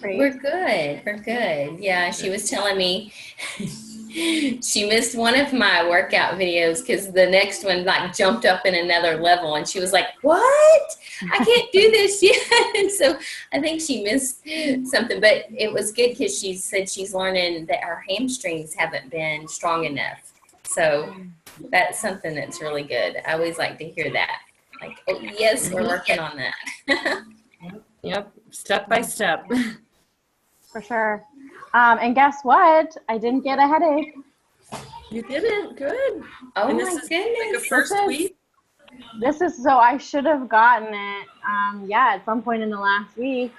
We're good. We're good. Yeah, she was telling me she missed one of my workout videos because the next one like jumped up in another level, and she was like, "What? I can't do this yet." And so I think she missed something, but it was good because she said she's learning that her hamstrings haven't been strong enough. So that's something that's really good. I always like to hear that. Like, oh yes, we're working on that. Yep, step by step. For sure. And guess what? I didn't get a headache. You didn't? Good. Oh and my this is goodness. like the first week? This is, so I should have gotten it, at some point in the last week,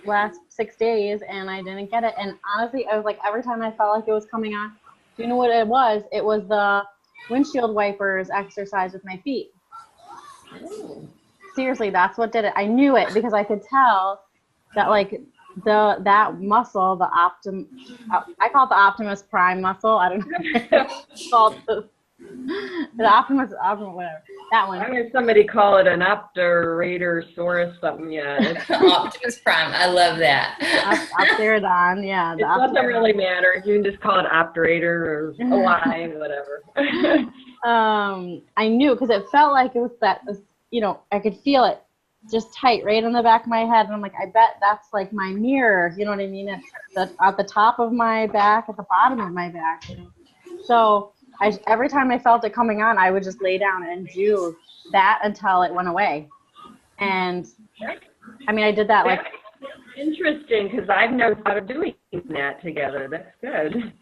last 6 days, and I didn't get it. And honestly, I was like, every time I felt like it was coming on, do you know what it was? It was the windshield wipers exercise with my feet. Oh. Seriously, that's what did it. I knew it because I could tell that like that muscle, I call it the Optimus Prime muscle. I don't know. It's called the Optimus, whatever. That one. I heard somebody call it an Opteratorsaurus something. Yeah. Optimus Prime. I love that. Opterodon. Yeah. It doesn't really matter. You can just call it Opterator or Alive, whatever. I knew because it felt like it was that, I could feel it just tight right on the back of my head. And I'm like, I bet that's like my mirror. You know what I mean? It's at the top of my back, at the bottom of my back. So every time I felt it coming on, I would just lay down and do that until it went away. And I mean, I did that like. Interesting, because I've never thought of doing that together. That's good.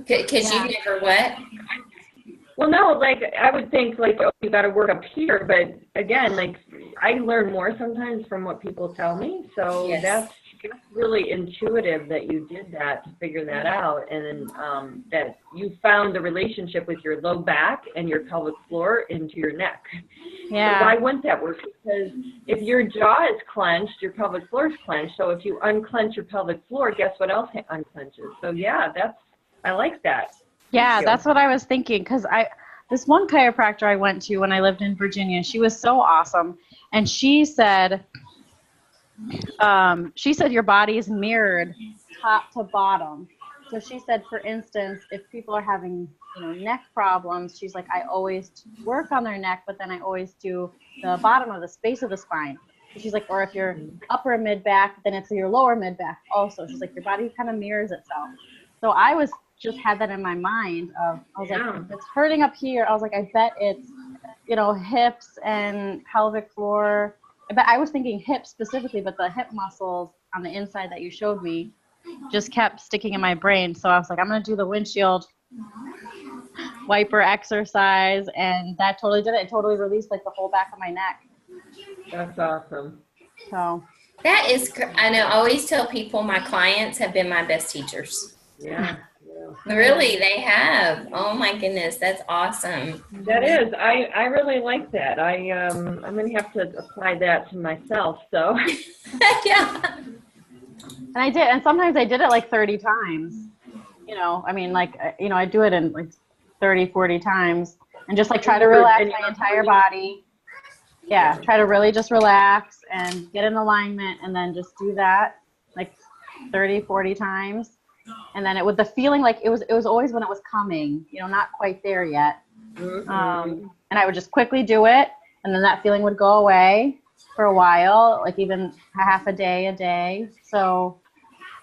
Because you never what? Well, no, like I would think like, oh, you got to work up here. But again, like I learn more sometimes from what people tell me. So that's really intuitive that you did that to figure that out. And then that you found the relationship with your low back and your pelvic floor into your neck. Yeah. So why wouldn't that work? Because if your jaw is clenched, your pelvic floor is clenched. So if you unclench your pelvic floor, guess what else unclenches? So yeah, I like that. Yeah, that's what I was thinking, because this one chiropractor I went to when I lived in Virginia, she was so awesome, and she said your body is mirrored top to bottom. So she said, for instance, if people are having neck problems, she's like, I always work on their neck, but then I always do the bottom of the space of the spine. So she's like, or if you're upper mid back, then it's your lower mid back also. She's like, your body kind of mirrors itself. So I just had that in my mind I was like, if it's hurting up here, I was like, I bet it's, hips and pelvic floor. But I was thinking hips specifically, but the hip muscles on the inside that you showed me just kept sticking in my brain. So I was like, I'm going to do the windshield wiper exercise. And that totally did it. It totally released like the whole back of my neck. That's awesome. So that is, I know, I always tell people my clients have been my best teachers. Yeah. Really, they have. Oh my goodness, that's awesome. That is. I really like that. I'm gonna have to apply that to myself. So. Yeah. And I did, and sometimes I did it like 30 times. I do it in like 30, 40 times, and just like try to relax my entire body. Yeah, try to really just relax and get in alignment, and then just do that like 30, 40 times. And then with the feeling like it was always when it was coming, not quite there yet. And I would just quickly do it, and then that feeling would go away for a while, like even half a day. So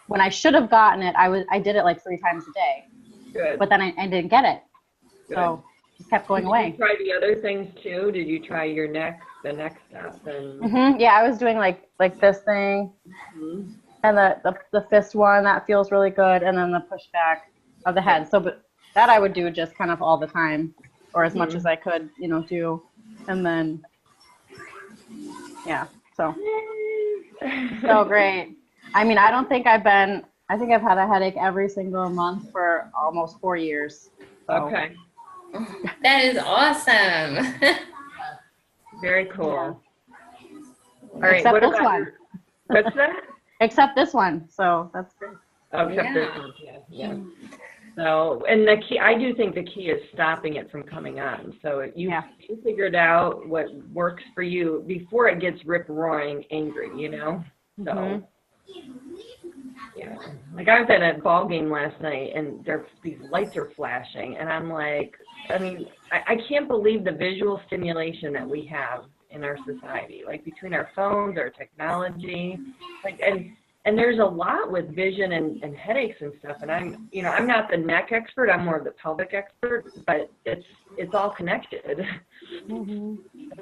when I should have gotten it, I did it like 3 times a day. Good. But then I didn't get it. Good. So it kept going away. Did you try the other things too? Did you try the neck stuff? Yeah, I was doing like this thing. Mm-hmm. And the fist one, that feels really good. And then the pushback of the head. So but that I would do just kind of all the time, or as much as I could, do. And then, yeah, so great. I mean, I think I've had a headache every single month for almost 4 years. So. Okay. That is awesome. Very cool. Yeah. All right. Except this one. What's that? Except this one, so that's good. Oh, except this one, yeah. So, and the key, I do think the key is stopping it from coming on. So you figured out what works for you before it gets rip-roaring angry, So, yeah. Like I was at a ball game last night, and these lights are flashing, and I'm like, I mean, I can't believe the visual stimulation that we have in our society, like between our phones, our technology, like, and there's a lot with vision and headaches and stuff. And I'm not the neck expert, I'm more of the pelvic expert, but it's all connected.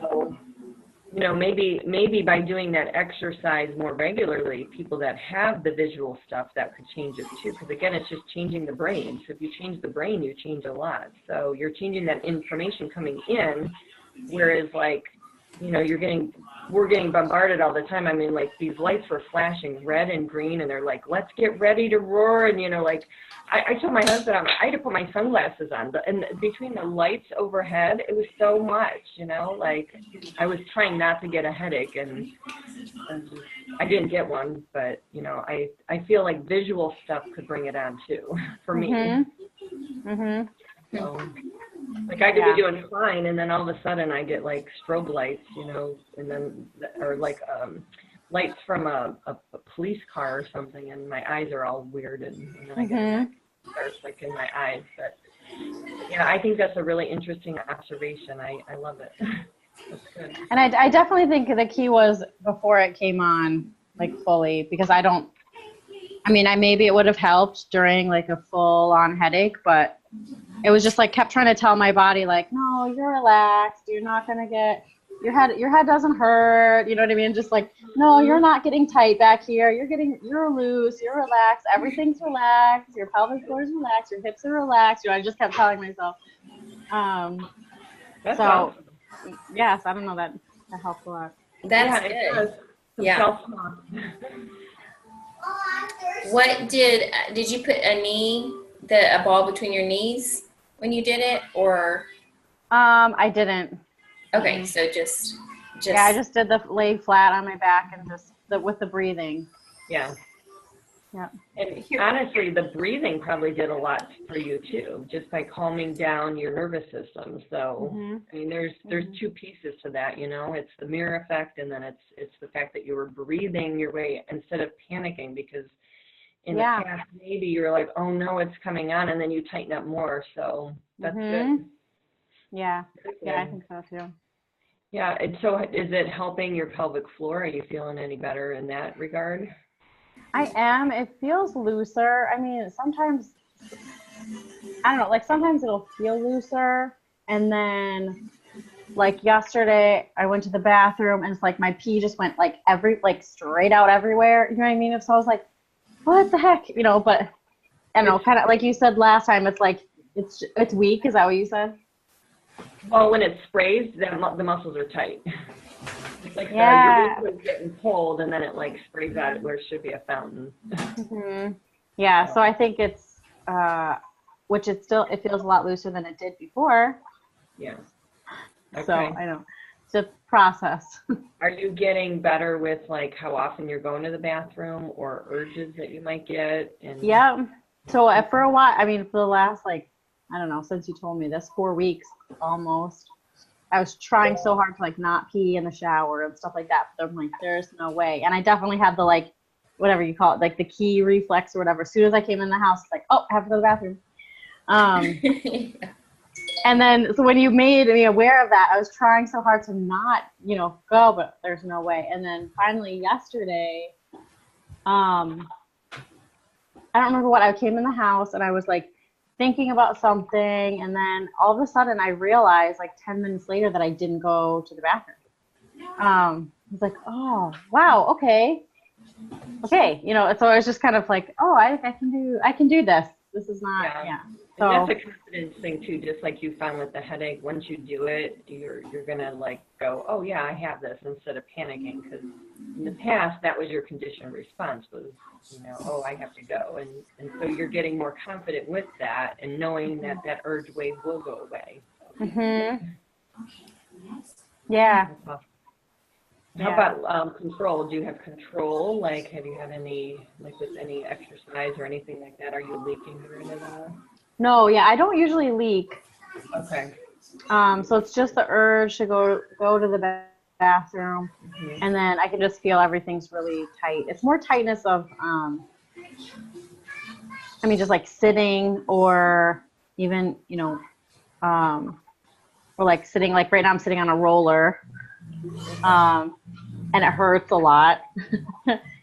So, maybe by doing that exercise more regularly, people that have the visual stuff, that could change it too. Because again, it's just changing the brain. So if you change the brain, you change a lot. So you're changing that information coming in, whereas like, we're getting bombarded all the time. I mean, like these lights were flashing red and green, and they're like, let's get ready to roar. And I told my husband, I had to put my sunglasses on, and between the lights overhead, it was so much, like I was trying not to get a headache, and I didn't get one, but I feel like visual stuff could bring it on too, for me. So, like I could be doing fine, and then all of a sudden I get like strobe lights, and then, or like lights from a police car or something, and my eyes are all weird, and then I get starts like in my eyes. But yeah, I think that's a really interesting observation. I love it. That's good. And I definitely think the key was before it came on like fully, because maybe it would have helped during like a full on headache, but it was just like kept trying to tell my body like, no, you're relaxed, you're not gonna get your head doesn't hurt, you know what I mean? Just like, no, you're not getting tight back here, you're loose, you're relaxed, everything's relaxed, your pelvic floor is relaxed, your hips are relaxed. I just kept telling myself. That's awesome. Yes, I don't know, that helped a lot. That's good. Yeah. What did you put a ball between your knees when you did it, or? I didn't. Okay, so just. Yeah, I just did the lay flat on my back and just with the breathing. Yeah. Yeah. And honestly, the breathing probably did a lot for you too, just by calming down your nervous system. So, I mean, there's two pieces to that, it's the mirror effect, and then it's the fact that you were breathing your way instead of panicking, because in the past, maybe you're like, oh no, it's coming on, and then you tighten up more. So that's good. Yeah. Yeah, I think so too. Yeah. And so is it helping your pelvic floor? Are you feeling any better in that regard? I am. It feels looser. I mean, sometimes, I don't know, like sometimes it'll feel looser. And then like yesterday I went to the bathroom and it's like my pee just went like straight out everywhere. You know what I mean? So I was like, what the heck? But I don't know, kind of like you said last time, it's like, it's weak. Is that what you said? Well, when it sprays, the muscles are tight. Like your liquid's getting cold, and then it like sprays out where it should be a fountain. Yeah, so I think it's, which it feels a lot looser than it did before. Yeah. Okay. So I know it's a process. Are you getting better with like how often you're going to the bathroom, or urges that you might get? Yeah. So for a while, for the last I don't know, since you told me this, 4 weeks almost, I was trying so hard to not pee in the shower and stuff like that. But I'm like, there's no way. And I definitely had the whatever you call it, the key reflex or whatever. As soon as I came in the house, it's oh, I have to go to the bathroom. And then so when you made me aware of that, I was trying so hard to not, go, but there's no way. And then finally yesterday, I don't remember what, I came in the house and I was thinking about something, and then all of a sudden I realized 10 minutes later that I didn't go to the bathroom. I was like, oh wow, okay, so I was just kind of oh, I can do this. This is not So and that's a confidence thing too, just like you found with the headache. Once you do it, you're gonna go, oh yeah, I have this, instead of panicking, because in the past that was your conditioned response, was oh, I have to go, and so you're getting more confident with that, and knowing that urge wave will go away. Yeah. How about control? Do you have control? Have you had any, with any exercise or anything like that? Are you leaking during it all? No, I don't usually leak. Okay. So it's just the urge to go to the bathroom, and then I can just feel everything's really tight. It's more tightness of, I mean, just like sitting or even, or like sitting, like right now I'm sitting on a roller, and it hurts a lot.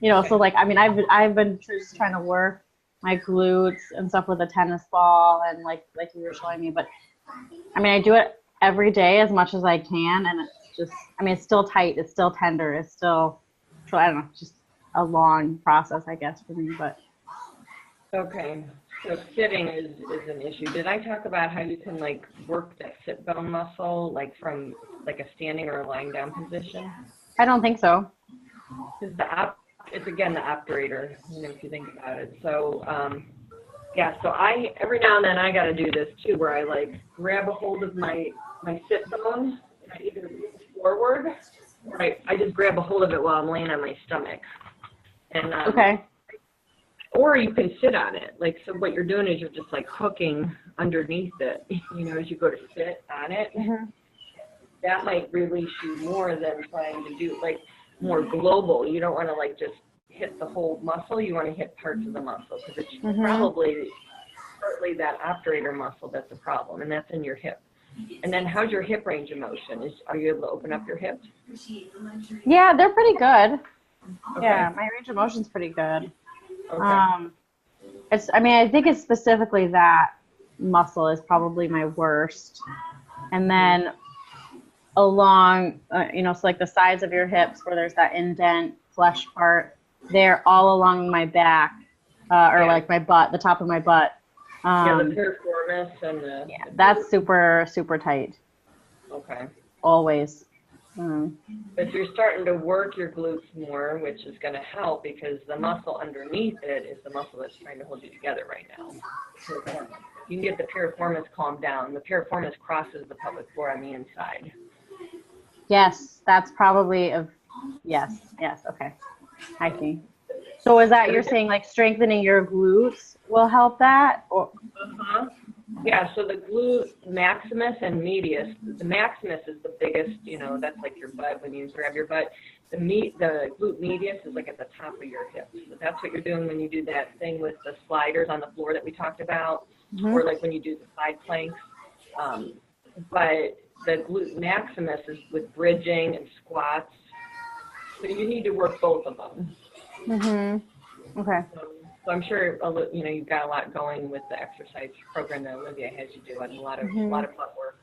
So like, I mean, I've been just trying to work my glutes and stuff with a tennis ball and like you were showing me, but I mean, I do it every day as much as I can, and it's just, I mean, it's still tight, it's still tender, it's still, I don't know, just a long process, I guess, for me, but. Okay, so sitting is an issue. Did I talk about how you can like work that sit bone muscle, like from like a standing or a lying down position? I don't think so. Because it's again the operator, if you think about it. So, yeah, so every now and then I got to do this too, where I like grab a hold of my sit bone, and I either move forward, or I just grab a hold of it while I'm laying on my stomach. And okay. Or you can sit on it. Like, so what you're doing is you're just like hooking underneath it, as you go to sit on it. Mm-hmm. That might release you more than trying to do like more global. You don't want to like just hit the whole muscle. You want to hit parts of the muscle, because it's probably partly that operator muscle that's the problem, and that's in your hip. And then how's your hip range of motion? Are you able to open up your hips? Yeah, they're pretty good. Okay. Yeah, my range of motion's pretty good. Okay. I mean, I think it's specifically that muscle is probably my worst. And then along, so like the sides of your hips where there's that indent flesh part, they're all along my back, like my butt, the top of my butt. The piriformis and the... Yeah, that's super, super tight. Okay. Always. But you're starting to work your glutes more, which is going to help, because the muscle underneath it is the muscle that's trying to hold you together right now. You can get the piriformis calmed down. The piriformis crosses the pelvic floor on the inside. Yes, that's probably yes, okay. I see. So is that you're saying like strengthening your glutes will help that? Or? Yeah, so the glute maximus and medius, the maximus is the biggest, that's like your butt when you grab your butt. The glute medius is like at the top of your hips. So that's what you're doing when you do that thing with the sliders on the floor that we talked about, or like when you do the side planks. But the glute maximus is with bridging and squats. So you need to work both of them. Okay. So I'm sure you've got a lot going with the exercise program that Olivia has you do, and a lot of fun work.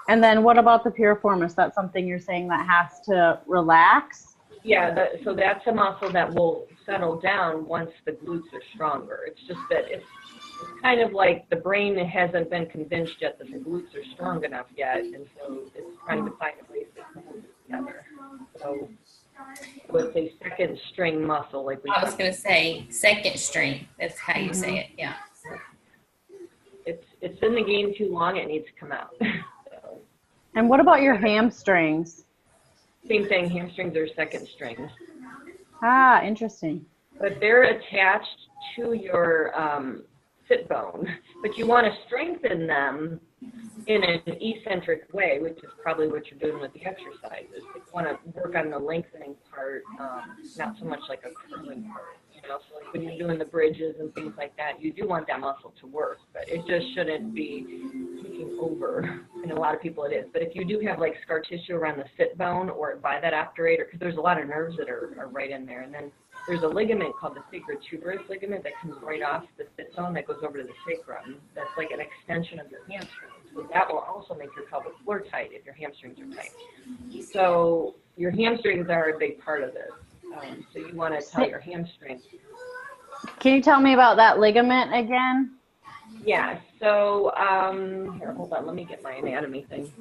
And then what about the piriformis? That's something you're saying that has to relax? Yeah, so that's a muscle that will settle down once the glutes are stronger. It's just that it's kind of like the brain hasn't been convinced yet that the glutes are strong enough yet, and so it's trying to find a place to hold it together. So with a second string muscle, like I was going to say second string. That's how you say it. Yeah. It's been the game too long. It needs to come out. So. And what about your hamstrings? Same thing. Hamstrings are second strings. Ah, interesting. But they're attached to your sit bone. But you want to strengthen them in an eccentric way, which is probably what you're doing with the exercises. You want to work on the lengthening part, not so much like a curling part. So like when you're doing the bridges and things like that, you do want that muscle to work, but it just shouldn't be taking over. And a lot of people it is. But if you do have like scar tissue around the sit bone or by that obturator, because there's a lot of nerves that are right in there, and then there's a ligament called the sacral tuberous ligament that comes right off the sit bone that goes over to the sacrum. That's like an extension of your hamstring. So that will also make your pelvic floor tight if your hamstrings are tight. So your hamstrings are a big part of this. So you want to tell your hamstrings. Can you tell me about that ligament again? Yeah. So here, hold on. Let me get my anatomy thing.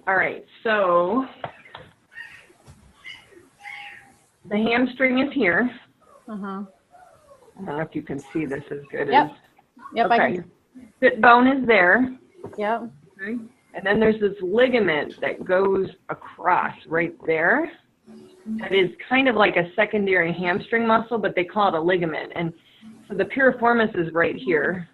All right. So the hamstring is here. I don't know if you can see this as good as. Yep. Okay. I can. Sit bone is there. Yep. Okay. And then there's this ligament that goes across right there. that is kind of like a secondary hamstring muscle, but they call it a ligament. And so the piriformis is right here,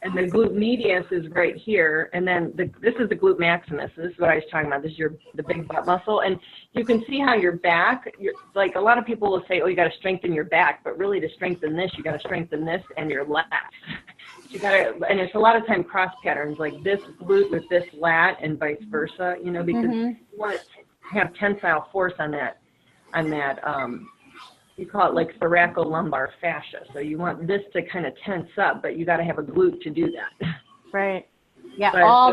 and the glute medius is right here, and then this is the glute maximus. This is what I was talking about. This is the big butt muscle, and you can see how your back, like a lot of people will say, oh, you got to strengthen your back, but really to strengthen this, you got to strengthen this and your lats. You got to, and it's a lot of time cross patterns, like this glute with this lat and vice versa, you know, because you want to have tensile force on that, you call it like thoracolumbar fascia. So you want this to kind of tense up, but you got to have a glute to do that. Right. Yeah. But, all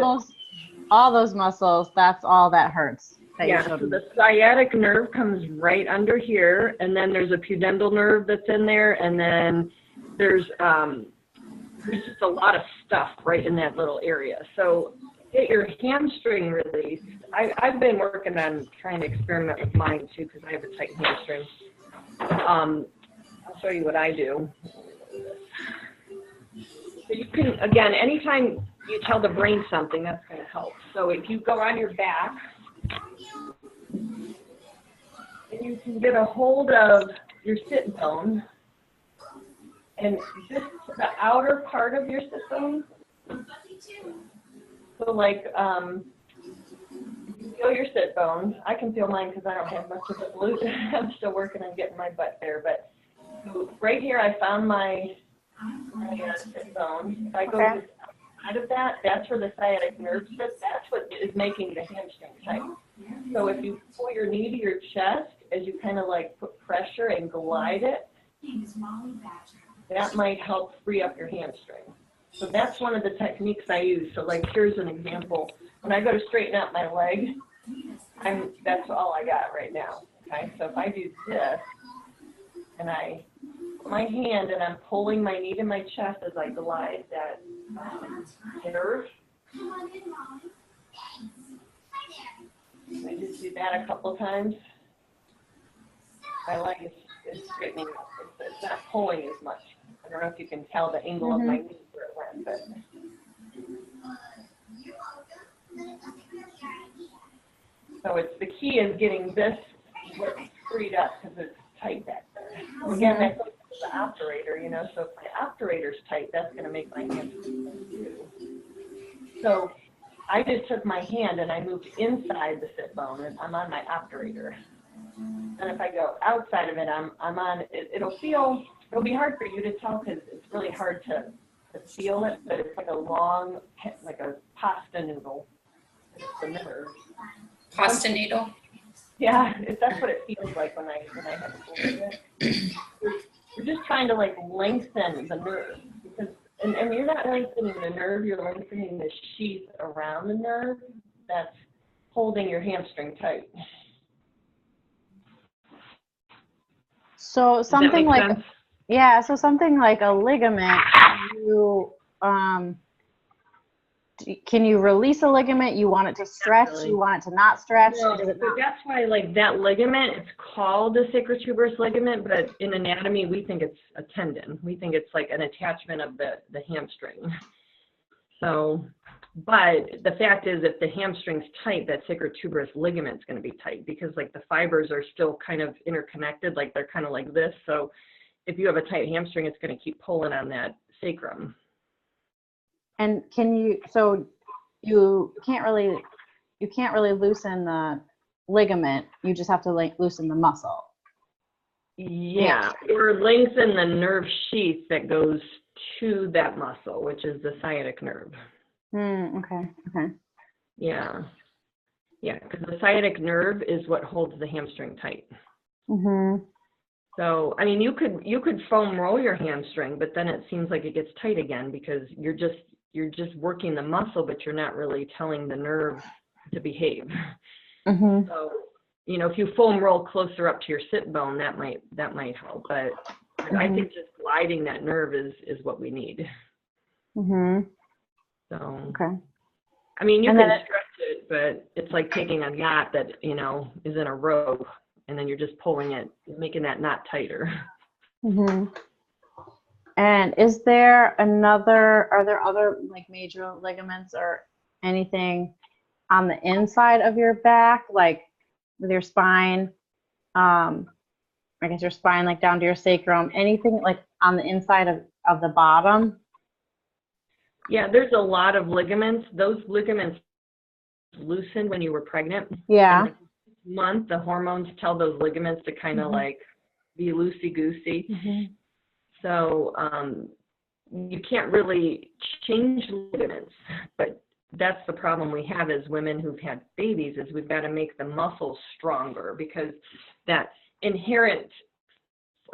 those muscles. That's all that hurts. Yeah. So the sciatic nerve comes right under here, and then there's a pudendal nerve that's in there, and then there's just a lot of stuff right in that little area. So get your hamstring released. I've been working on trying to experiment with mine too, because I have a tight hamstring. I'll show you what I do. So you can, again, anytime you tell the brain something, that's going to help. So if you go on your back, and you can get a hold of your sit bone, and just the outer part of your sit bone. So like, you feel your sit bone. I can feel mine because I don't have much of a glute. I'm still working on getting my butt there. But so right here, I found my sit bone. If I go out of that, that's where the sciatic nerve sits. That's what is making the hamstring tight. So if you pull your knee to your chest, as you kind of like put pressure and glide it, that might help free up your hamstring. So that's one of the techniques I use. So like here's an example. When I go to straighten out my leg, that's all I got right now. Okay, so if I do this, and I put my hand and I'm pulling my knee to my chest as I glide that nerve. I just do that a couple times. My leg is straightening up. It's not pulling as much. I don't know if you can tell the angle of my knee where it went, but. So it's the key is getting this freed up because it's tight back there. Again, that goes to the operator, you know. So if my operator's tight, that's going to make my hand too. So I just took my hand and I moved inside the sit bone, and I'm on my operator. And if I go outside of it, I'm on. It'll be hard for you to tell because it's really hard to feel it, but it's like a long, like a pasta noodle. It's the nerve. Pasta noodle? Yeah, that's what it feels like when I have a hold of it. We're just trying to like lengthen the nerve, because and you're not lengthening the nerve, you're lengthening the sheath around the nerve that's holding your hamstring tight. So something like sense? Yeah, so something like a ligament, can you release a ligament? You want it to stretch? Really. You want it to not stretch? No, so that's why, like that ligament, it's called the sacrotuberous ligament, but in anatomy, we think it's a tendon. We think it's like an attachment of the hamstring. So, but the fact is, if the hamstring's tight, that sacrotuberous ligament's going to be tight because, like, the fibers are still kind of interconnected, like they're kind of like this. So, if you have a tight hamstring, it's going to keep pulling on that sacrum. And you can't really loosen the ligament. You just have to loosen the muscle. Yeah, or lengthen the nerve sheath that goes to that muscle, which is the sciatic nerve. Okay. Yeah, because the sciatic nerve is what holds the hamstring tight. Mm-hmm. So, I mean, you could foam roll your hamstring, but then it seems like it gets tight again because you're just working the muscle, but you're not really telling the nerve to behave. Mm-hmm. So, you know, if you foam roll closer up to your sit bone, that might help. But mm-hmm. I think just gliding that nerve is what we need. Mm-hmm. So, okay. I mean, you can stretch it, but it's like taking a knot that, you know, is in a rope, and then you're just pulling it, making that knot tighter. Mm-hmm. And are there other like major ligaments or anything on the inside of your back, like with your spine? I guess your spine, like down to your sacrum, anything like on the inside of the bottom? Yeah, there's a lot of ligaments. Those ligaments loosened when you were pregnant. Yeah. And like month, the hormones tell those ligaments to kind of like be loosey-goosey. So you can't really change ligaments, but that's the problem we have as women who've had babies, is we've got to make the muscles stronger, because that inherent,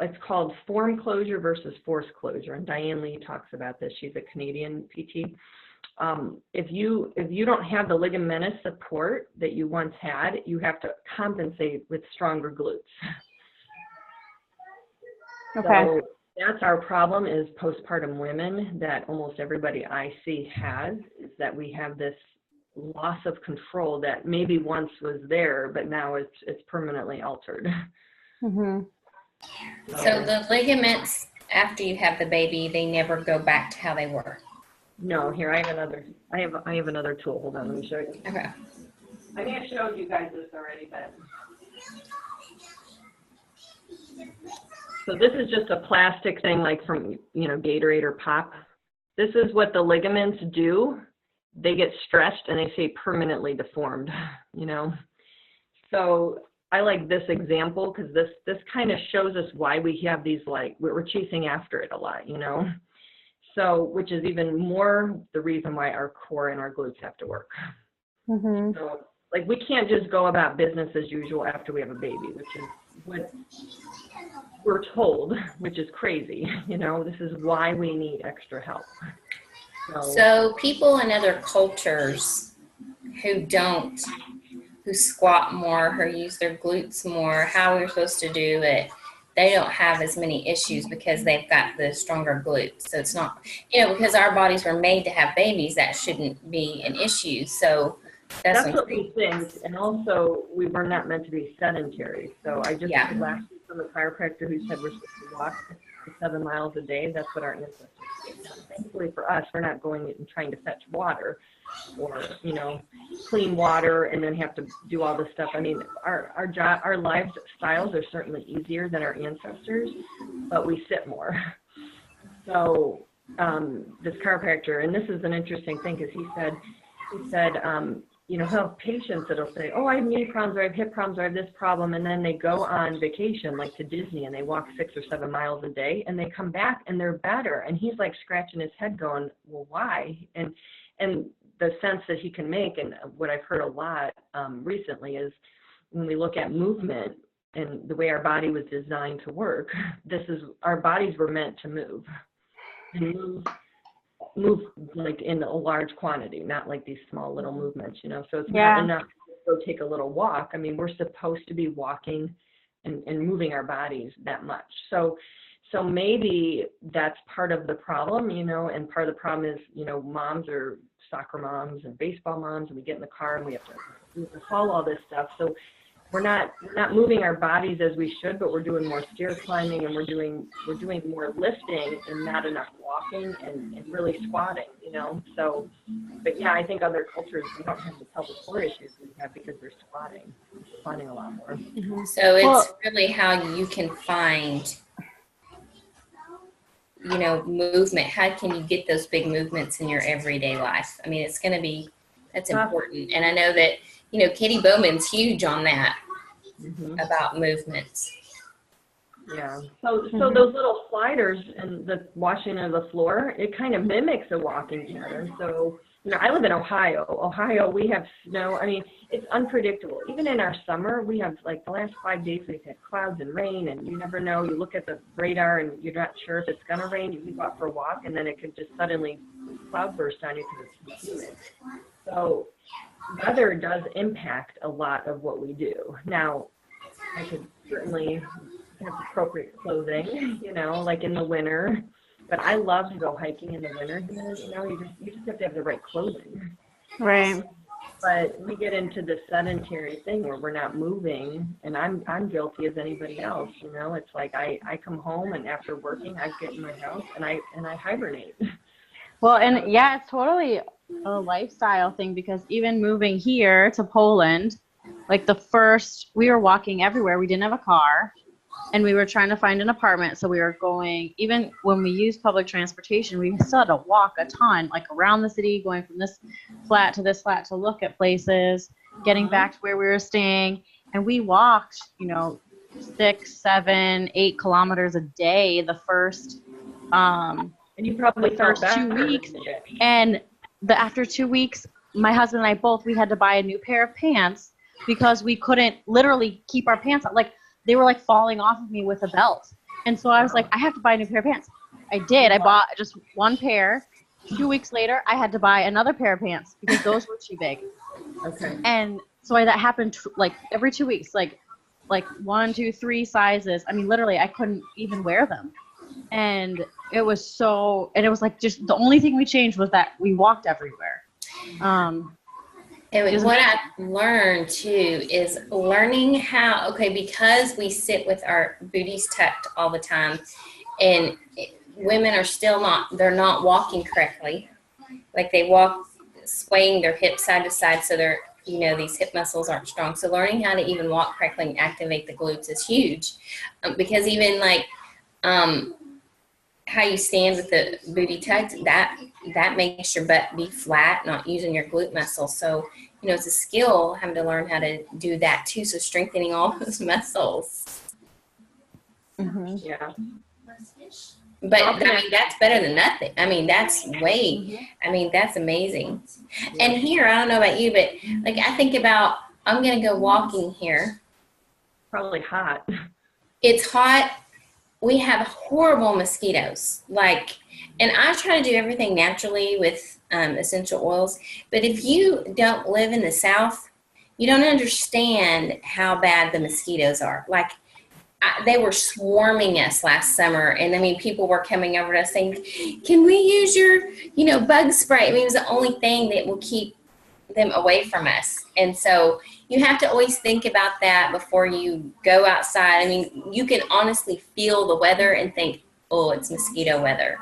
it's called form closure versus force closure. And Diane Lee talks about this. She's a Canadian PT. If you don't have the ligamentous support that you once had, you have to compensate with stronger glutes. Okay. So that's our problem, is postpartum women, that almost everybody I see has, is that we have this loss of control that maybe once was there, but now it's permanently altered. So the ligaments, after you have the baby, they never go back to how they were. No, here, I have another tool. Hold on, let me show you. Okay. I may have showed you guys this already, but so this is just a plastic thing, like from, Gatorade or Pop. This is what the ligaments do. They get stretched and they stay permanently deformed, So I like this example, because this kind of shows us why we have these, like, we're chasing after it a lot, So, which is even more the reason why our core and our glutes have to work. So, like, we can't just go about business as usual after we have a baby, which is what we're told, which is crazy. This is why we need extra help. So people in other cultures who squat more, who use their glutes more, how we're supposed to do it, they don't have as many issues because they've got the stronger glutes. So it's not, because our bodies were made to have babies, that shouldn't be an issue. So that's what we think. And also, we were not meant to be sedentary. So I just heard last week from a chiropractor who said we're supposed to walk 7 miles a day. That's what our ancestors did. Thankfully for us, we're not going and trying to fetch water or, clean water and then have to do all this stuff. I mean, our lifestyles are certainly easier than our ancestors, but we sit more. So this chiropractor, and this is an interesting thing, because he said, he'll have patients that'll say, oh, I have knee problems, or I have hip problems, or I have this problem, and then they go on vacation, like to Disney, and they walk 6 or 7 miles a day, and they come back and they're better. And he's like scratching his head going, well, why? And the sense that he can make, and what I've heard a lot recently, is when we look at movement and the way our body was designed to work, our bodies were meant to move, and move like in a large quantity, not like these small little movements, so it's not enough to go take a little walk. I mean, we're supposed to be walking and moving our bodies that much. So maybe that's part of the problem, and part of the problem is, moms are soccer moms and baseball moms, and we get in the car and we have to haul all this stuff. So we're not moving our bodies as we should, but we're doing more stair climbing, and we're doing more lifting and not enough walking and really squatting, So, but yeah, I think other cultures, we don't have the pelvic floor issues we have because they're squatting a lot more. So it's really how you can find, movement. How can you get those big movements in your everyday life? I mean, that's important. And I know that, Katie Bowman's huge on that, about movements. Yeah. So those little sliders and the washing of the floor, it kind of mimics a walking pattern. So, I live in Ohio. Ohio, we have snow. I mean, it's unpredictable. Even in our summer, we have, like, the last 5 days we've had clouds and rain, and you never know. You look at the radar and you're not sure if it's going to rain. You can go out for a walk, and then it could just suddenly cloudburst on you because it's humid. So weather does impact a lot of what we do. Now, I could certainly have appropriate clothing, like in the winter. But I love to go hiking in the winter here. You just have to have the right clothing. Right. But we get into the sedentary thing where we're not moving, and I'm guilty as anybody else. It's like I come home, and after working, I get in my house and I hibernate. Well, and yeah, it's totally a lifestyle thing, because even moving here to Poland, like we were walking everywhere. We didn't have a car. And we were trying to find an apartment, so we were going, even when we used public transportation, we still had to walk a ton, like around the city, going from this flat to look at places, getting back to where we were staying. And we walked, 6, 7, 8 kilometers a day the first and you probably the first 2 weeks. And after 2 weeks, my husband and I both, we had to buy a new pair of pants because we couldn't literally keep our pants on. Like, they were like falling off of me with a belt. And so I was like, I have to buy a new pair of pants. I did. I bought just one pair. 2 weeks later, I had to buy another pair of pants because those were too big. Okay. And so that happened like every 2 weeks, like 1, 2, 3 sizes. I mean, literally, I couldn't even wear them. And it was like just the only thing we changed was that we walked everywhere. And what I learned too is learning how, because we sit with our booties tucked all the time, and women are they're not walking correctly. Like they walk swaying their hips side to side, so they're, these hip muscles aren't strong. So learning how to even walk correctly and activate the glutes is huge. Because even like how you stand with the booty tucked, that makes your butt be flat, not using your glute muscles. So, it's a skill, having to learn how to do that too. So strengthening all those muscles. Mm-hmm. Yeah. But I mean, that's better than nothing. I mean, that's that's amazing. Yeah. And here, I don't know about you, but like I think about, I'm going to go walking here. Probably hot. It's hot. We have horrible mosquitoes. And I try to do everything naturally with essential oils. But if you don't live in the South, you don't understand how bad the mosquitoes are. They were swarming us last summer. And I mean, people were coming over to us saying, can we use your, bug spray? I mean, it was the only thing that will keep them away from us. And so you have to always think about that before you go outside. I mean, you can honestly feel the weather and think, oh, it's mosquito weather.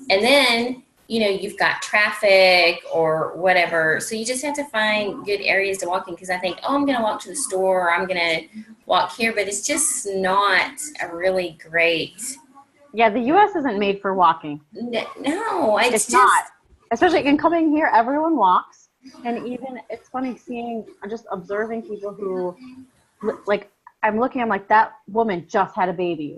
And then, you've got traffic or whatever. So you just have to find good areas to walk in, because I think, I'm going to walk to the store, or I'm going to walk here, but it's just not a really great. Yeah, the U.S. isn't made for walking. No, it's just not. Especially in coming here, everyone walks. And even, it's funny just observing people who, I'm like, that woman just had a baby.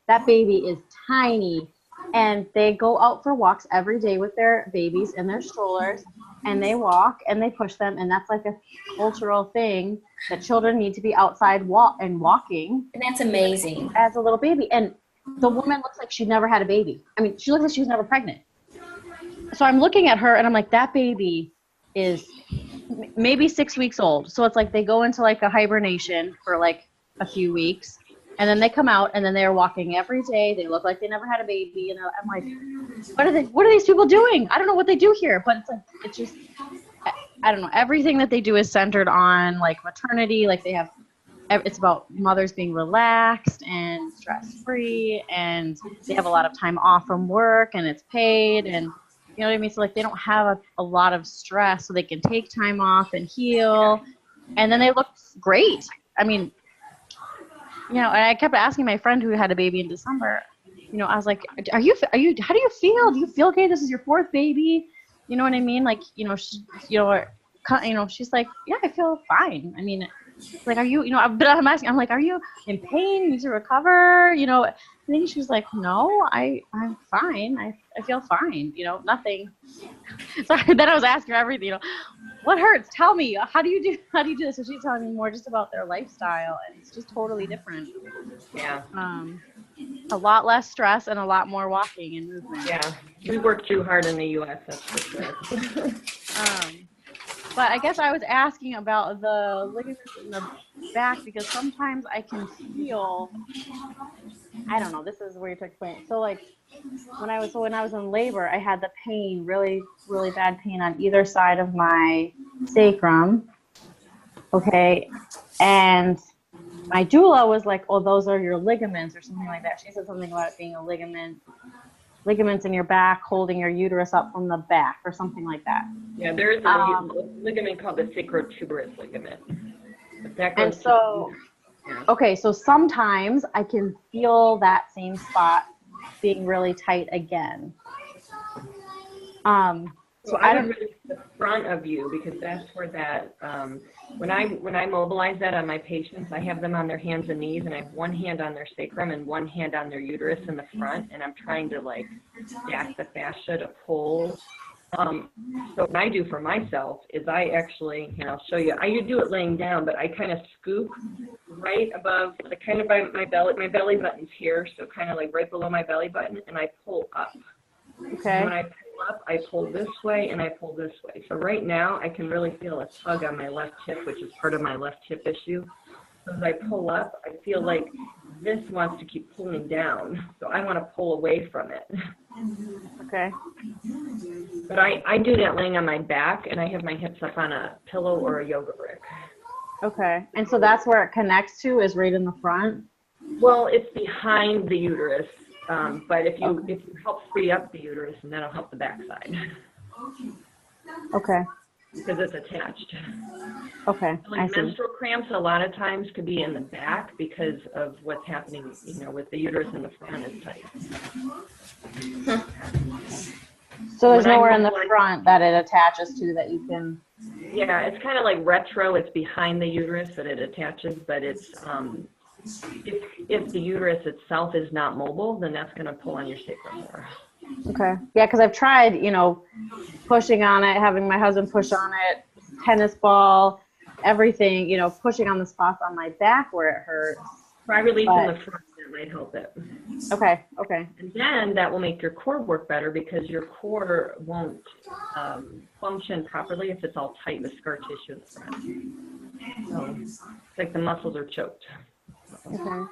That baby is tiny. And they go out for walks every day with their babies in their strollers, and they walk and they push them. And that's like a cultural thing that children need to be outside walking. And that's amazing. As a little baby. And the woman looks like she never had a baby. I mean, she looks like she was never pregnant. So I'm looking at her and I'm like, that baby is maybe 6 weeks old. So it's like they go into like a hibernation for like a few weeks, and then they come out and then they're walking every day. They look like they never had a baby. And I'm like, what are these people doing? I don't know what they do here, but it's just, I don't know. Everything that they do is centered on like maternity. Like it's about mothers being relaxed and stress-free, and they have a lot of time off from work, and it's paid, and you know what I mean? So like they don't have a lot of stress, so they can take time off and heal, and then they look great. I mean, and I kept asking my friend who had a baby in December, I was like, how do you feel? Do you feel okay? This is your 4th baby. You know what I mean? Like, she's like, yeah, I feel fine. I mean, like, are you, but I'm asking, I'm like, are you in pain? Need to recover? And then she was like, no, I'm fine. I feel fine. Nothing. So then I was asking her everything, what hurts? Tell me, how do you do this? So she's telling me more just about their lifestyle, and it's just totally different. Yeah. A lot less stress and a lot more walking and movement. Yeah. We work too hard in the U.S., that's for sure. But I guess I was asking about the ligaments in the back, because sometimes I can feel, I don't know, this is weird to explain. So like when I was in labor, I had the pain, really, really bad pain on either side of my sacrum. Okay. And my doula was like, oh, those are your ligaments or something like that. She said something about it being a ligaments in your back holding your uterus up from the back or something like that. Yeah, there is a ligament called the sacrotuberous ligament. But that And goes so, okay, so sometimes I can feel that same spot being really tight again. So So I I would don't, release the front of you because that's where that, when I mobilize that on my patients, I have them on their hands and knees, and I have one hand on their sacrum and one hand on their uterus in the front, and I'm trying to like stack the fascia to pull. So what I do for myself is I actually, and I'll show you, I do it laying down, but I kind of scoop right above, like kind of by my belly button's here, so kind of like right below my belly button, and I pull up. okay. And when I pull up, I pull this way and I pull this way. So right now, I can really feel a tug on my left hip, which is part of my left hip issue. So as I pull up, I feel like this wants to keep pulling down. So I want to pull away from it. Okay. But I do that laying on my back, and I have my hips up on a pillow or a yoga brick. Okay. And so that's where it connects to, is right in the front? Well, it's behind the uterus, but if you help free up the uterus, and that'll help the backside. Okay. Because it's attached. Okay. I Like see. menstrual cramps, a lot of times could be in the back because of what's happening, with the uterus in the front is tight. So there's When nowhere I'm in the front that it attaches to that you can. Yeah, it's kind of like retro. It's behind the uterus that it attaches, but it's if the uterus itself is not mobile, then that's going to pull on your sacrum more. Okay. Yeah, because I've tried, pushing on it, having my husband push on it, tennis ball, everything, pushing on the spots on my back where it hurts. Try releasing the front, that might help it. Okay. Okay. And then that will make your core work better because your core won't function properly if it's all tight with scar tissue in the front. So it's like the muscles are choked. Okay.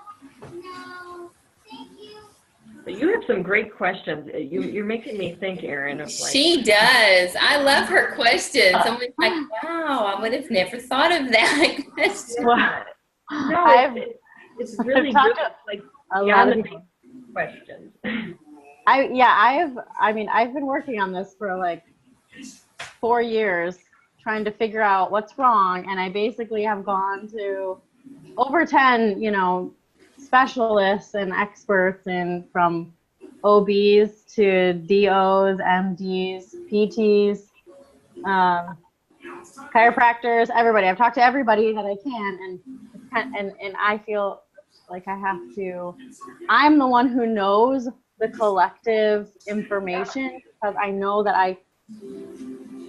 But you have some great questions. You're making me think, Erin, of like. She does. I love her questions. I'm like, wow, I would have never thought of that question. Well, no, it's really good. Like beyond the basic questions. I've been working on this for like 4 years, trying to figure out what's wrong, and I basically have gone to over 10, specialists and experts from OBs to DOs, MDs, PTs, chiropractors, everybody. I've talked to everybody that I can, and I feel like I have to. I'm the one who knows the collective information because I know that I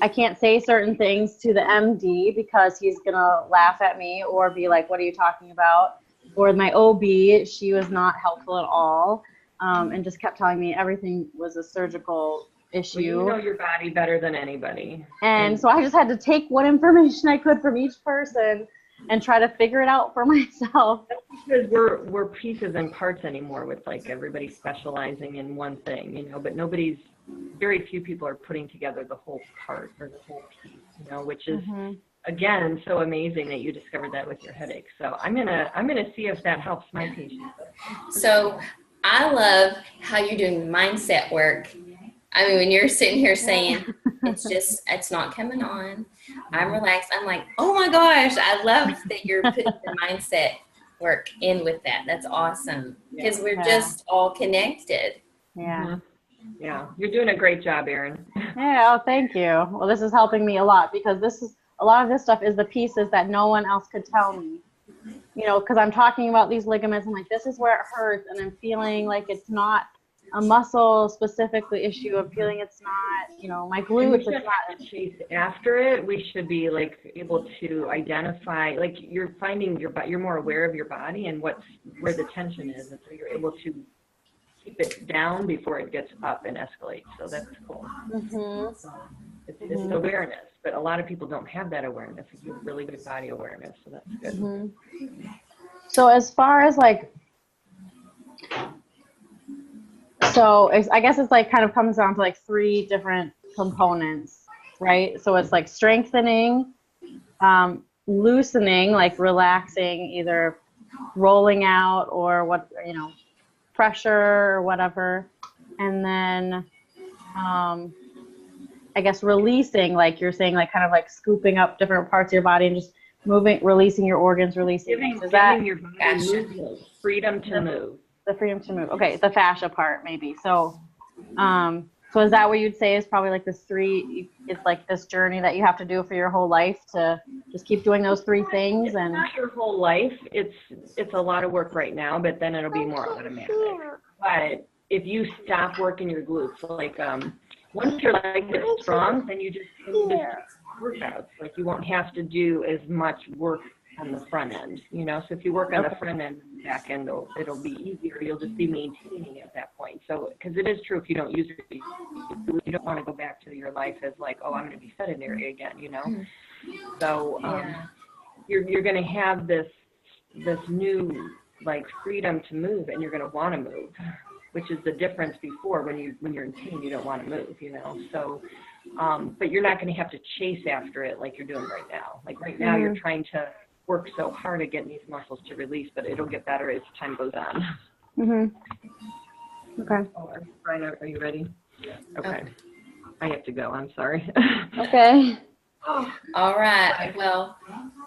can't say certain things to the MD because he's gonna laugh at me or be like, "What are you talking about?" Or my OB, she was not helpful at all, and just kept telling me everything was a surgical issue. Well, you know your body better than anybody. And so I just had to take what information I could from each person and try to figure it out for myself. That's because we're pieces and parts anymore with like everybody specializing in one thing, but very few people are putting together the whole part or the whole piece, which is again so amazing that you discovered that with your headache. So I'm gonna see if that helps my patients. So I love how you're doing mindset work. I mean, when you're sitting here saying it's not coming on, I'm relaxed. I'm like, oh my gosh, I love that you're putting the mindset work in with that. That's awesome because we're just all connected. Yeah. Yeah, you're doing a great job, Erin. Yeah, thank you. Well, this is helping me a lot because a lot of this stuff is the pieces that no one else could tell me. Because I'm talking about these ligaments, I'm like, this is where it hurts, and I'm feeling like it's not a muscle specifically issue. I'm feeling it's not, my glutes. It's not. Chase after it. We should be like able to identify, like you're finding you're more aware of your body and where the tension is, and so you're able to keep it down before it gets up and escalates. So that's cool. It's awareness, but a lot of people don't have that awareness. You have really good body awareness, so that's good. So as far as I guess it's like kind of comes down to like 3 different components, right? So it's like strengthening, loosening, like relaxing, either rolling out or pressure or whatever, and then I guess releasing, like you're saying, like kind of like scooping up different parts of your body and just releasing your organs, releasing things. Is that giving your body movement, freedom to move. The freedom to move. Okay, the fascia part maybe. So, so is that what you'd say is probably like it's like this journey that you have to do for your whole life to just keep doing those 3 things? It's and not your whole life. It's a lot of work right now, but then it'll be more automatic. But if you stop working your glutes, like once your leg gets strong, then you just workouts. Like you won't have to do as much work on the front end, you know. So if you work on the front end, back end, it'll be easier. You'll just be maintaining at that point. So, because it is true, if you don't use it, you don't want to go back to your life as like, oh, I'm going to be sedentary again, you know. So you're going to have this new like freedom to move, and you're going to want to move, which is the difference before when you're in pain, you don't want to move, you know. So, but you're not going to have to chase after it like you're doing right now. Like right now, you're trying to work so hard at getting these muscles to release, but it'll get better as time goes on. Okay. Oh, Brian, are you ready? Okay. I have to go. I'm sorry. Okay. All right. Well,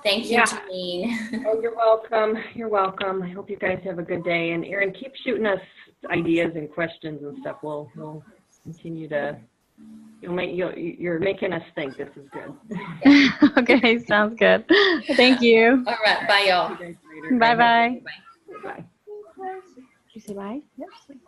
thank you, Janine. Oh, you're welcome. You're welcome. I hope you guys have a good day. And Erin, keep shooting us ideas and questions and stuff. We'll continue to. You're making us think. This is good. Okay, sounds good. Thank you. All right. Bye, y'all. Bye-bye. Bye. Did you say bye? Yep.